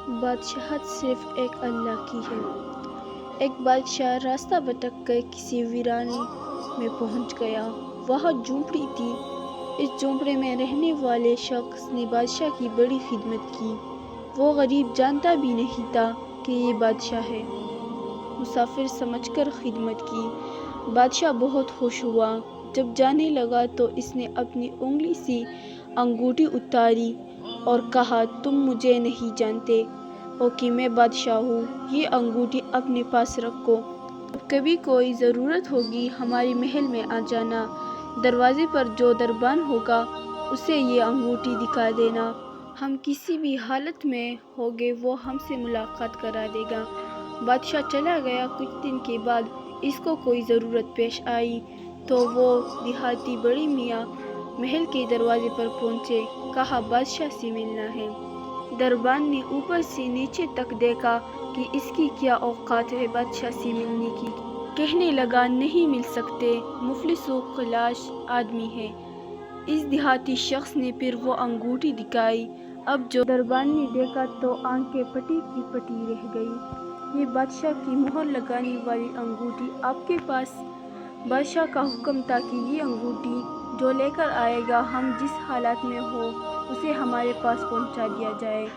بادشاہت صرف ایک اللہ کی ہے۔ ایک بادشاہ راستہ بھٹک کر کسی ویرانے میں پہنچ گیا۔ وہاں جھونپڑی تھی۔ اس جھونپڑے میں رہنے والے شخص نے بادشاہ کی بڑی خدمت کی۔ وہ غریب جانتا بھی نہیں تھا کہ یہ بادشاہ ہے۔ مسافر سمجھ کر خدمت کی۔ بادشاہ بہت خوش ہوا۔ جب جانے لگا تو اس نے اپنی انگلی سے انگوٹھی اتاری اور کہا، تم مجھے نہیں جانتے ہو کہ میں بادشاہ ہوں۔ یہ انگوٹھی اپنے پاس رکھو۔ جب کبھی کوئی ضرورت ہوگی ہمارے محل میں آ جانا۔ دروازے پر جو دربان ہوگا اسے یہ انگوٹھی دکھا دینا۔ ہم کسی بھی حالت میں ہوں گے وہ ہم سے ملاقات کرا دے گا۔ بادشاہ چلا گیا۔ کچھ دن کے بعد اس کو کوئی ضرورت پیش آئی تو وہ دیہاتی بڑے میاں محل کے دروازے پر پہنچے۔ کہا، بادشاہ سے ملنا ہے۔ دربان نے اوپر سے نیچے تک دیکھا کہ اس کی کیا اوقات ہے بادشاہ سے ملنے کی۔ کہنے لگا، نہیں مل سکتے، مفلس و خلاص آدمی ہے۔ اس دیہاتی شخص نے پھر وہ انگوٹھی دکھائی۔ اب جو دربان نے دیکھا تو آنکھیں پٹی کی پٹی رہ گئی۔ یہ بادشاہ کی مہر لگانے والی انگوٹھی آپ کے پاس؟ بادشاہ کا حکم تھا کہ یہ انگوٹھی جو لے کر آئے گا ہم جس حالت میں ہو اسے ہمارے پاس پہنچا دیا جائے۔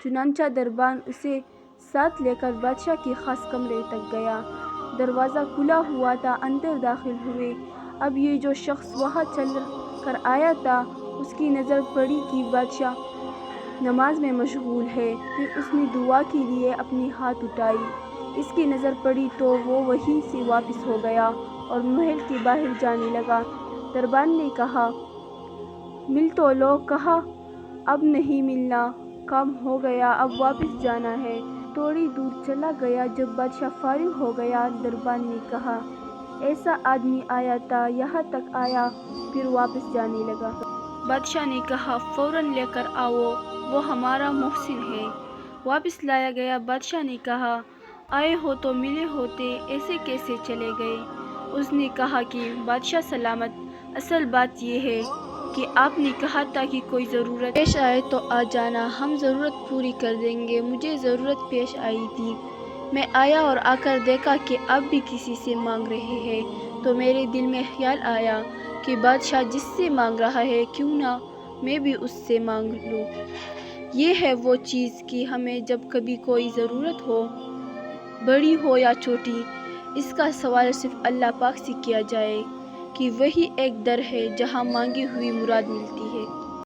چنانچہ دربان اسے ساتھ لے کر بادشاہ کے خاص کمرے تک گیا۔ دروازہ کھلا ہوا تھا، اندر داخل ہوئے۔ اب یہ جو شخص وہاں چل کر آیا تھا اس کی نظر پڑی کہ بادشاہ نماز میں مشغول ہے۔ پھر اس نے دعا کے لیے اپنے ہاتھ اٹھائے۔ اس کی نظر پڑی تو وہ وہیں سے واپس ہو گیا اور محل کے باہر جانے لگا۔ دربان نے کہا، مل تو لو۔ کہا، اب نہیں ملنا، کام ہو گیا، اب واپس جانا ہے۔ تھوڑی دور چلا گیا۔ جب بادشاہ فارغ ہو گیا، دربان نے کہا، ایسا آدمی آیا تھا، یہاں تک آیا، پھر واپس جانے لگا۔ بادشاہ نے کہا، فوراً لے کر آؤ، وہ ہمارا محسن ہے۔ واپس لایا گیا۔ بادشاہ نے کہا، آئے ہو تو ملے ہوتے، ایسے کیسے چلے گئے؟ اس نے کہا کہ بادشاہ سلامت، اصل بات یہ ہے کہ آپ نے کہا تھا کہ کوئی ضرورت پیش آئے تو آ جانا، ہم ضرورت پوری کر دیں گے۔ مجھے ضرورت پیش آئی تھی، میں آیا اور آ کر دیکھا کہ آپ بھی کسی سے مانگ رہے ہیں تو میرے دل میں خیال آیا کہ بادشاہ جس سے مانگ رہا ہے کیوں نہ میں بھی اس سے مانگ لوں۔ یہ ہے وہ چیز کہ ہمیں جب کبھی کوئی ضرورت ہو، بڑی ہو یا چھوٹی، اس کا سوال صرف اللہ پاک سے کیا جائے کہ وہی ایک در ہے جہاں مانگی ہوئی مراد ملتی ہے۔